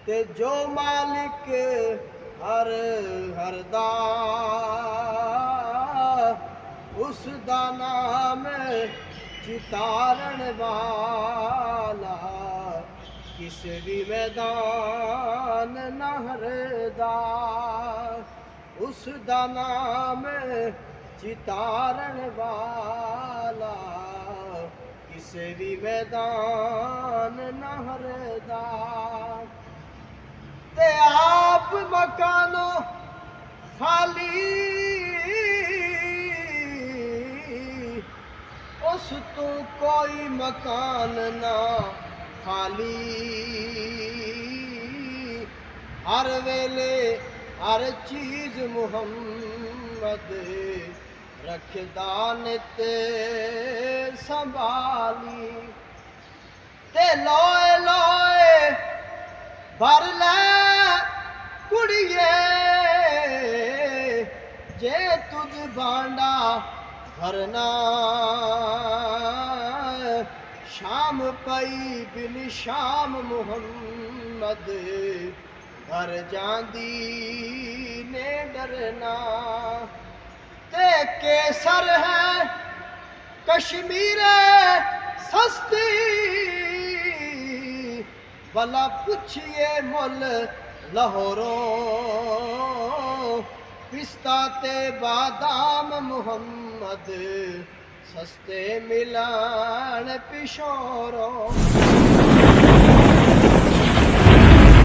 ते जो मालिक हर हर दा उस दा नाम चितारण वाला किसे भी मैदान न हरदा उस दा नाम चितारण वाला किसे भी मैदान न हरदा ते आप मकानो खाली उस तू कोई मकान ना खाली हर वेले हर चीज मुहम्मद रखदा नित संभाली ते लोए लोए भर ले कुड़िए जे तुझ भांडा भरना शाम पई बिन शाम मुहम्मद भर जांदी ने डरना ते केसर है कश्मीर सस्ती भला पुछिए मुल लाहौरों पिस्ता ते बादाम मुहम्मद सस्ते मिलान पिशोरों।